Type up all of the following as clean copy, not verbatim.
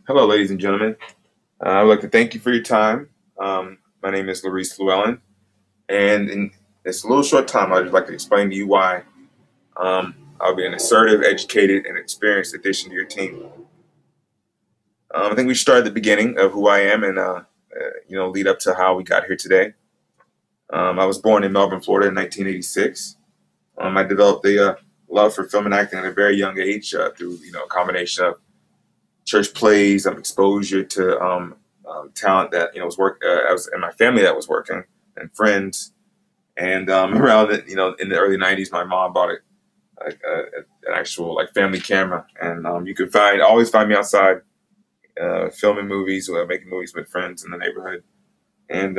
Hello, ladies and gentlemen. I would like to thank you for your time. My name is Laurice Llewellyn, and in this little short time, I'd just like to explain to you why I'll be an assertive, educated, and experienced addition to your team. I think we should start at the beginning of who I am and lead up to how we got here today. I was born in Melbourne, Florida in 1986. I developed a love for film and acting at a very young age through a combination of church plays, exposure to talent that was work. I was in my family that was working and friends. And around in the early '90s, my mom bought an actual family camera, and you could always find me outside filming movies or making movies with friends in the neighborhood, and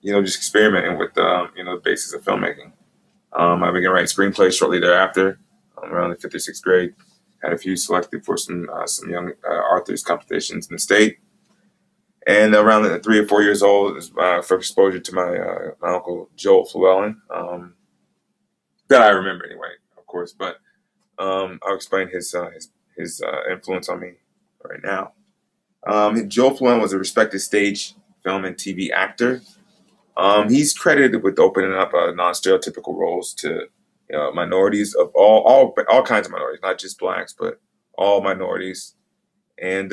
just experimenting with the basis of filmmaking. I began writing screenplays shortly thereafter, around the fifth or sixth grade. Had a few selected for some young authors competitions in the state. And around 3 or 4 years old, is my first exposure to my uncle Joel Llewellyn, that I remember anyway, of course. But I'll explain his influence on me right now. Joel Llewellyn was a respected stage, film, and TV actor. He's credited with opening up non-stereotypical roles to minorities of all kinds of minorities, not just blacks, but all minorities. And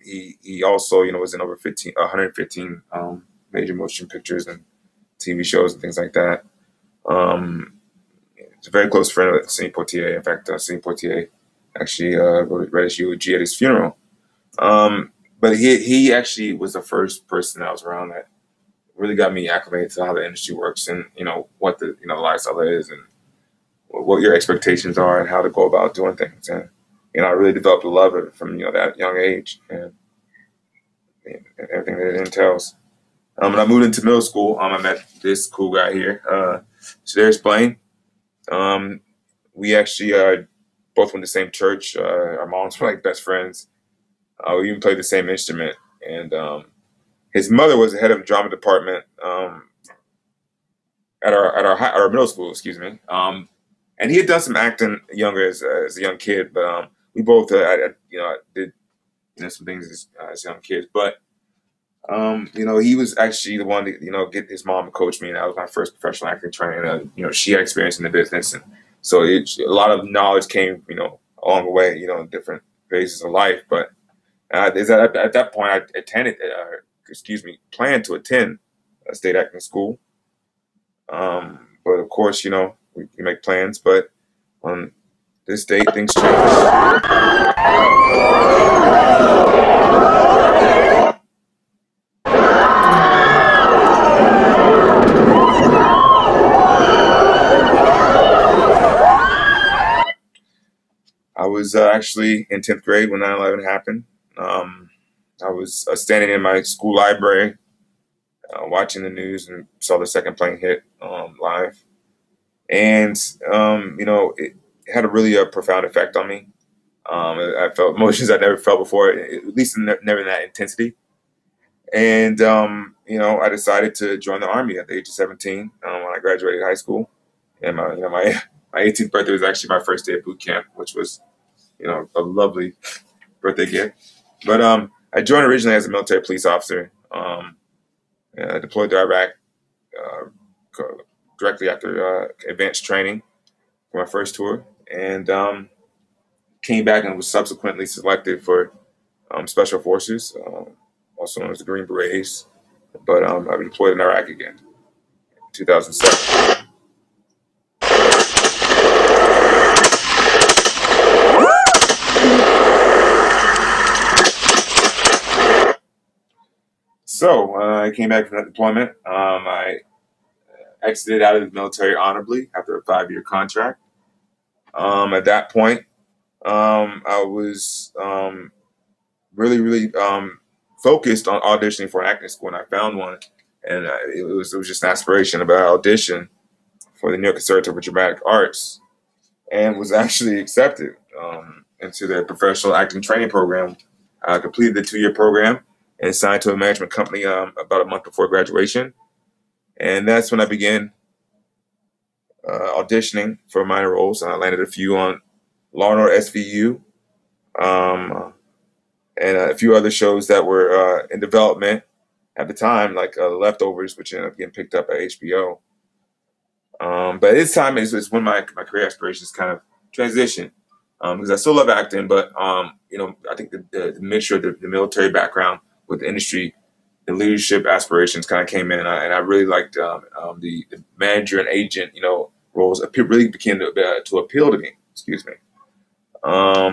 he also was in over 115 major motion pictures and TV shows and things like that. He's a very close friend of Sidney Poitier. In fact, Sidney Poitier actually read his eulogy at his funeral. But he actually was the first person I was around that really got me acclimated to how the industry works and what the lifestyle is and what your expectations are and how to go about doing things. And I really developed a love of it from that young age and everything that it entails. When I moved into middle school, I met this cool guy here, Shadarius Blaine. We actually both went to the same church. Our moms were like best friends. We even played the same instrument. And his mother was the head of the drama department at our middle school, excuse me. And he had done some acting younger as a young kid, but we both did some things as young kids. But he was actually the one to get his mom to coach me, and that was my first professional acting training. She had experience in the business, and so a lot of knowledge came along the way, in different phases of life. But at that point, I planned to attend a state acting school. But of course, we make plans, but on this date, things change. I was actually in 10th grade when 9/11 happened. I was standing in my school library watching the news and saw the second plane hit live. And, it had a really profound effect on me. I felt emotions I never felt before, at least never in that intensity. And, I decided to join the Army at the age of 17 when I graduated high school. And my 18th birthday was actually my first day at boot camp, which was, a lovely birthday gift. But I joined originally as a military police officer. I deployed to Iraq directly after advanced training for my first tour, and came back and was subsequently selected for Special Forces, also known as the Green Berets. But I deployed in Iraq again in 2007. So I came back from that deployment. I exited out of the military honorably after a 5-year contract. At that point, I was really, really focused on auditioning for an acting school, and I found one. And it was just an aspiration about audition for the New York Conservatory for Dramatic Arts, and was actually accepted into their professional acting training program. I completed the 2-year program and signed to a management company about a month before graduation. And that's when I began auditioning for minor roles. I landed a few on Law & Order SVU, and few other shows that were in development at the time, like Leftovers, which ended up getting picked up at HBO. But this time is when my career aspirations kind of transition, because I still love acting, but I think the mixture of the military background with the industry, the leadership aspirations kind of came in, and I really liked the manager and agent, roles really began to appeal to me. Excuse me.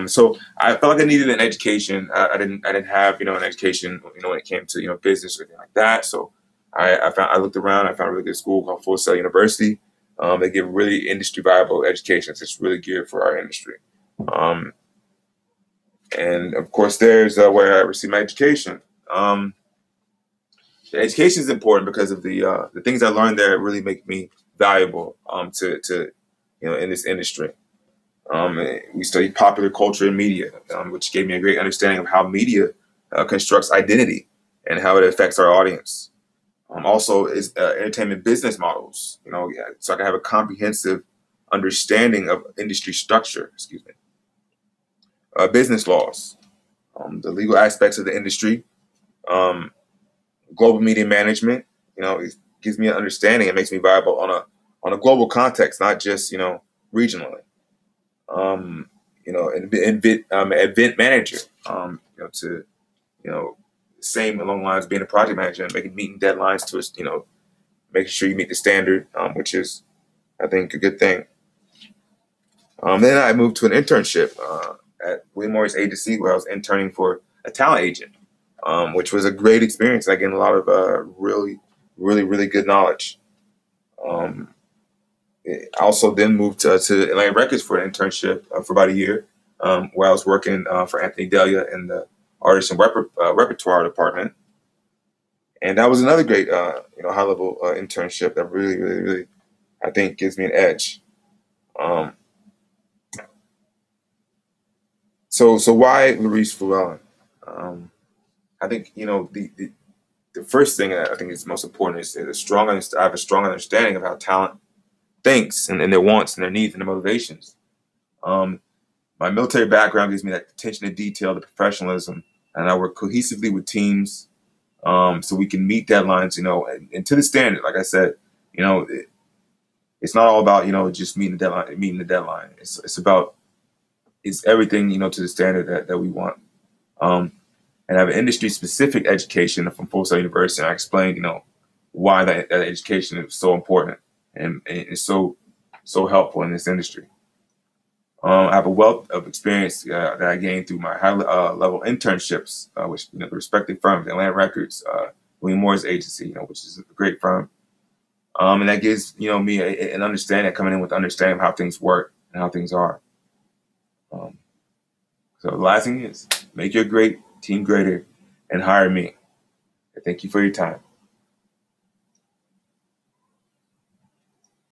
So I felt like I needed an education. I didn't have an education when it came to business or anything like that. So I looked around. I found a really good school called Full Sail University. They give really industry viable educations. It's really geared for our industry. Um, and of course, there's where I received my education. The education is important because of the things I learned there really make me valuable to in this industry. We studied popular culture and media, which gave me a great understanding of how media constructs identity and how it affects our audience. Also, is entertainment business models. So I can have a comprehensive understanding of industry structure. Excuse me. Business laws, the legal aspects of the industry, um, global media management. It gives me an understanding. It makes me viable on a global context, not just regionally. Event manager. To same along the lines of being a project manager and making meeting deadlines to us. Making sure you meet the standard, which is I think a good thing. Then I moved to an internship at William Morris Agency where I was interning for a talent agent, which was a great experience. I gained a lot of really, really, really good knowledge. Um, I also then moved to Atlantic Records for an internship for about a year, where I was working for Anthony Delia in the artist and repertoire department. And that was another great, high level internship that really, really, really, I think gives me an edge. Um, so why Maurice Llewellyn? Um, I think the first thing that I think is most important is I have a strong understanding of how talent thinks and their wants and their needs and their motivations. Um, my military background gives me that attention to detail, the professionalism, and I work cohesively with teams so we can meet deadlines, and to the standard. Like I said, it's not all about just meeting the deadline. Meeting the deadline. It's about it's everything to the standard that we want. Um, and I have an industry specific education from Full Sail University. And I explained why that education is so important and it's so helpful in this industry. I have a wealth of experience that I gained through my high level internships, which the respective firms, Atlantic Records, William Morris Agency, which is a great firm, and that gives me an understanding, coming in with understanding of how things work and how things are. Um, so the last thing is make your great team greater and hire me. Thank you for your time.